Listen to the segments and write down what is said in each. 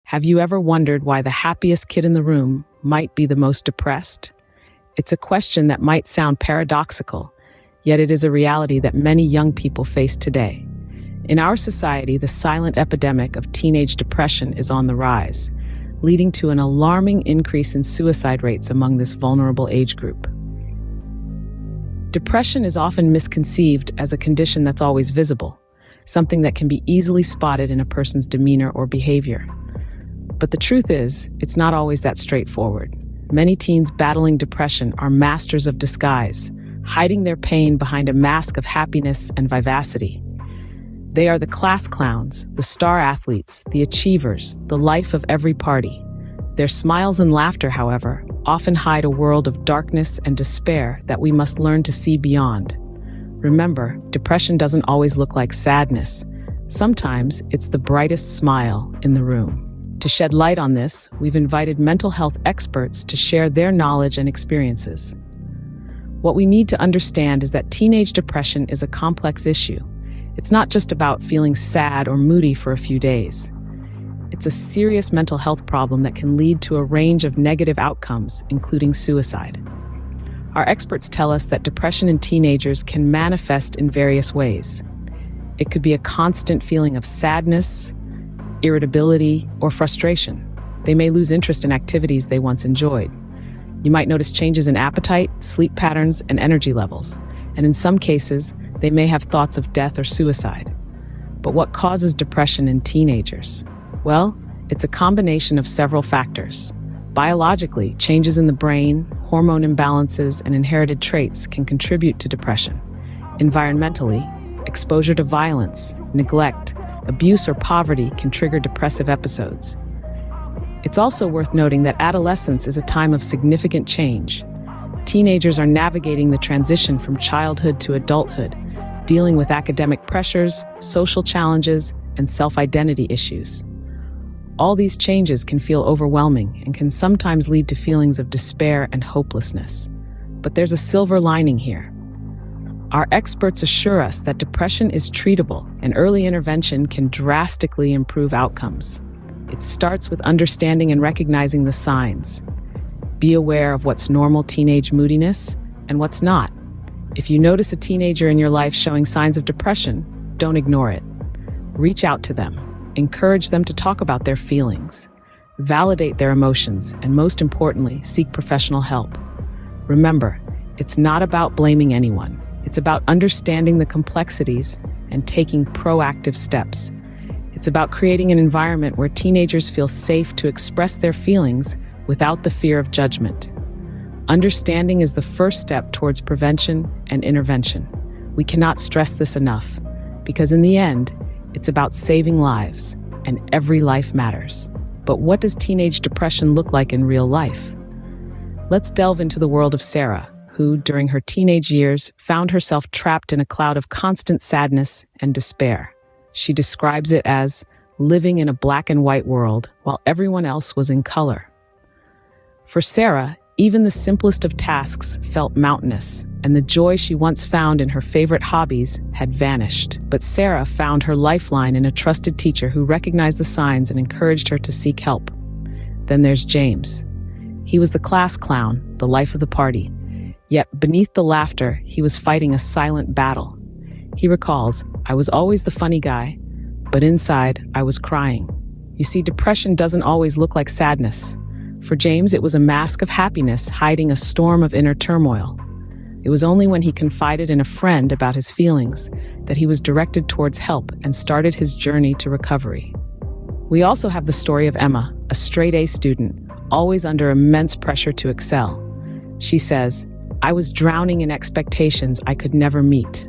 Have you ever wondered why the happiest kid in the room might be the most depressed? It's a question that might sound paradoxical, yet it is a reality that many young people face today. In our society, the silent epidemic of teenage depression is on the rise, leading to an alarming increase in suicide rates among this vulnerable age group. Depression is often misconceived as a condition that's always visible, something that can be easily spotted in a person's demeanor or behavior. But the truth is, it's not always that straightforward. Many teens battling depression are masters of disguise, hiding their pain behind a mask of happiness and vivacity. They are the class clowns, the star athletes, the achievers, the life of every party. Their smiles and laughter, however, often hide a world of darkness and despair that we must learn to see beyond. Remember, depression doesn't always look like sadness. Sometimes it's the brightest smile in the room. To shed light on this, we've invited mental health experts to share their knowledge and experiences. What we need to understand is that teenage depression is a complex issue. It's not just about feeling sad or moody for a few days. It's a serious mental health problem that can lead to a range of negative outcomes, including suicide. Our experts tell us that depression in teenagers can manifest in various ways. It could be a constant feeling of sadness, irritability, or frustration. They may lose interest in activities they once enjoyed. You might notice changes in appetite, sleep patterns, and energy levels. And in some cases, they may have thoughts of death or suicide. But what causes depression in teenagers? Well, it's a combination of several factors. Biologically, changes in the brain, hormone imbalances, and inherited traits can contribute to depression. Environmentally, exposure to violence, neglect, abuse, or poverty can trigger depressive episodes. It's also worth noting that adolescence is a time of significant change. Teenagers are navigating the transition from childhood to adulthood, dealing with academic pressures, social challenges, and self-identity issues. All these changes can feel overwhelming and can sometimes lead to feelings of despair and hopelessness. But there's a silver lining here. Our experts assure us that depression is treatable and early intervention can drastically improve outcomes. It starts with understanding and recognizing the signs. Be aware of what's normal teenage moodiness and what's not. If you notice a teenager in your life showing signs of depression, don't ignore it. Reach out to them. Encourage them to talk about their feelings. Validate their emotions, and most importantly, seek professional help. Remember, it's not about blaming anyone. It's about understanding the complexities and taking proactive steps. It's about creating an environment where teenagers feel safe to express their feelings without the fear of judgment. Understanding is the first step towards prevention and intervention. We cannot stress this enough, because in the end, it's about saving lives, and every life matters. But what does teenage depression look like in real life? Let's delve into the world of Sarah, who, during her teenage years, found herself trapped in a cloud of constant sadness and despair. She describes it as living in a black and white world while everyone else was in color. For Sarah, even the simplest of tasks felt mountainous, and the joy she once found in her favorite hobbies had vanished. But Sarah found her lifeline in a trusted teacher who recognized the signs and encouraged her to seek help. Then there's James. He was the class clown, the life of the party. Yet beneath the laughter, he was fighting a silent battle. He recalls, "I was always the funny guy, but inside I was crying." You see, depression doesn't always look like sadness. For James, it was a mask of happiness hiding a storm of inner turmoil. It was only when he confided in a friend about his feelings that he was directed towards help and started his journey to recovery. We also have the story of Emma, a straight-A student, always under immense pressure to excel. She says, "I was drowning in expectations I could never meet."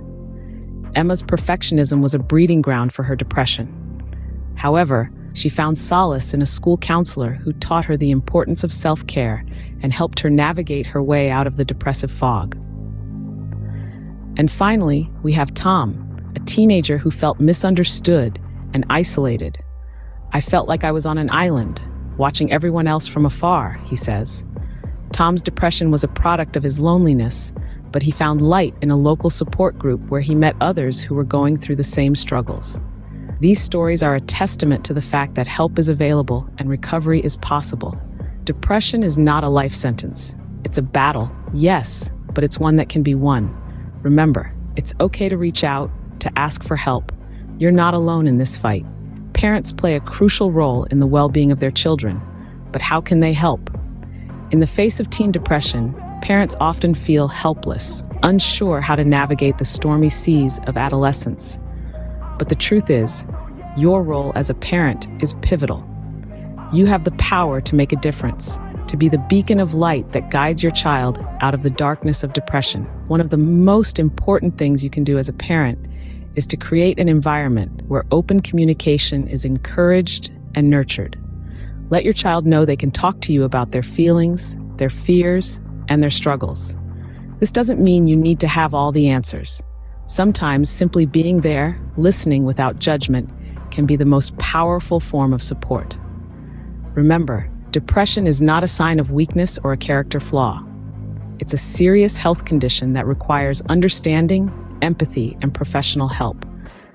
Emma's perfectionism was a breeding ground for her depression. However, she found solace in a school counselor who taught her the importance of self-care and helped her navigate her way out of the depressive fog. And finally, we have Tom, a teenager who felt misunderstood and isolated. "I felt like I was on an island, watching everyone else from afar," he says. Tom's depression was a product of his loneliness, but he found light in a local support group where he met others who were going through the same struggles. These stories are a testament to the fact that help is available and recovery is possible. Depression is not a life sentence. It's a battle, yes, but it's one that can be won. Remember, it's okay to reach out, to ask for help. You're not alone in this fight. Parents play a crucial role in the well-being of their children, but how can they help? In the face of teen depression, parents often feel helpless, unsure how to navigate the stormy seas of adolescence. But the truth is, your role as a parent is pivotal. You have the power to make a difference, to be the beacon of light that guides your child out of the darkness of depression. One of the most important things you can do as a parent is to create an environment where open communication is encouraged and nurtured. Let your child know they can talk to you about their feelings, their fears, and their struggles. This doesn't mean you need to have all the answers. Sometimes simply being there, listening without judgment, can be the most powerful form of support. Remember, depression is not a sign of weakness or a character flaw. It's a serious health condition that requires understanding, empathy, and professional help.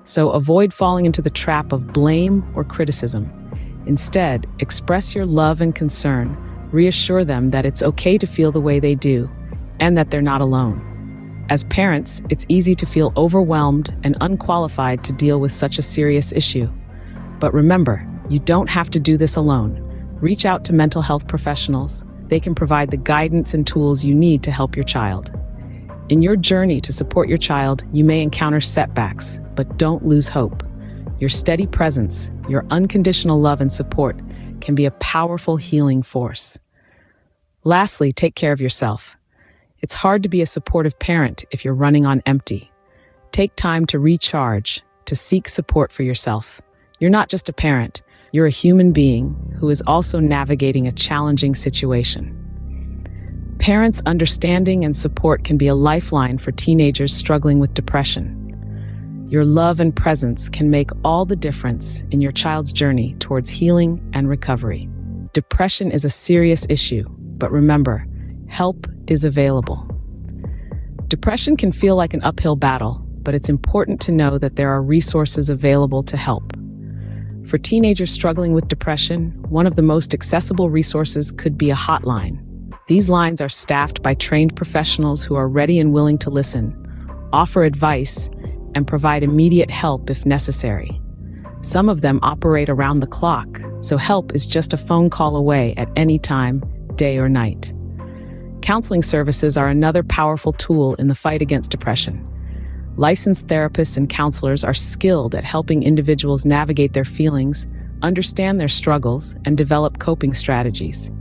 So avoid falling into the trap of blame or criticism. Instead, express your love and concern. Reassure them that it's okay to feel the way they do, and that they're not alone. As parents, it's easy to feel overwhelmed and unqualified to deal with such a serious issue. But remember, you don't have to do this alone. Reach out to mental health professionals. They can provide the guidance and tools you need to help your child. In your journey to support your child, you may encounter setbacks, but don't lose hope. Your steady presence, your unconditional love and support can be a powerful healing force. Lastly, take care of yourself. It's hard to be a supportive parent if you're running on empty. Take time to recharge, to seek support for yourself. You're not just a parent, you're a human being who is also navigating a challenging situation. Parents' understanding and support can be a lifeline for teenagers struggling with depression. Your love and presence can make all the difference in your child's journey towards healing and recovery. Depression is a serious issue, but remember, help is available. Depression can feel like an uphill battle, but it's important to know that there are resources available to help. For teenagers struggling with depression, one of the most accessible resources could be a hotline. These lines are staffed by trained professionals who are ready and willing to listen, offer advice, and provide immediate help if necessary. Some of them operate around the clock, so help is just a phone call away at any time, day or night. Counseling services are another powerful tool in the fight against depression. Licensed therapists and counselors are skilled at helping individuals navigate their feelings, understand their struggles, and develop coping strategies.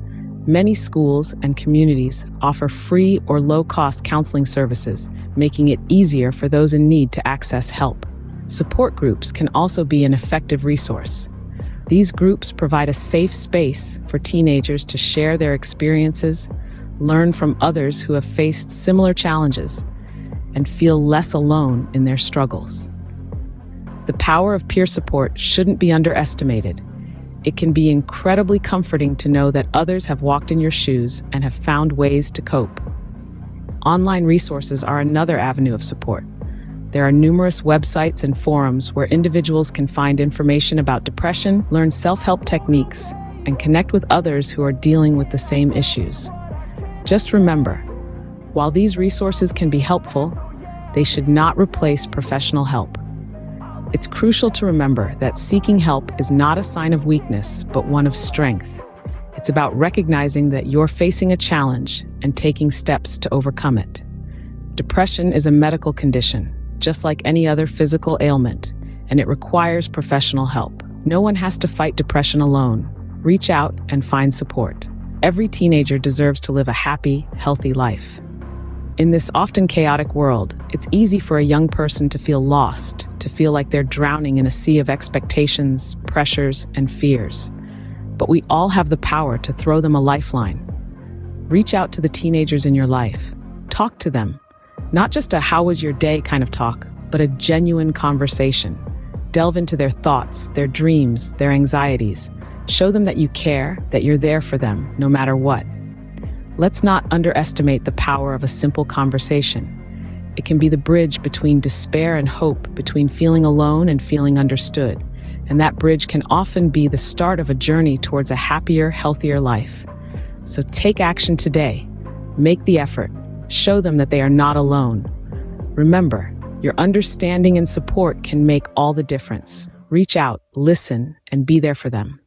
Many schools and communities offer free or low-cost counseling services, making it easier for those in need to access help. Support groups can also be an effective resource. These groups provide a safe space for teenagers to share their experiences, learn from others who have faced similar challenges, and feel less alone in their struggles. The power of peer support shouldn't be underestimated. It can be incredibly comforting to know that others have walked in your shoes and have found ways to cope. Online resources are another avenue of support. There are numerous websites and forums where individuals can find information about depression, learn self-help techniques, and connect with others who are dealing with the same issues. Just remember, while these resources can be helpful, they should not replace professional help. It's crucial to remember that seeking help is not a sign of weakness, but one of strength. It's about recognizing that you're facing a challenge and taking steps to overcome it. Depression is a medical condition, just like any other physical ailment, and it requires professional help. No one has to fight depression alone. Reach out and find support. Every teenager deserves to live a happy, healthy life. In this often chaotic world, it's easy for a young person to feel lost, to feel like they're drowning in a sea of expectations, pressures, and fears. But we all have the power to throw them a lifeline. Reach out to the teenagers in your life. Talk to them. Not just a "how was your day" kind of talk, but a genuine conversation. Delve into their thoughts, their dreams, their anxieties. Show them that you care, that you're there for them, no matter what. Let's not underestimate the power of a simple conversation. It can be the bridge between despair and hope, between feeling alone and feeling understood. And that bridge can often be the start of a journey towards a happier, healthier life. So take action today. Make the effort. Show them that they are not alone. Remember, your understanding and support can make all the difference. Reach out, listen, and be there for them.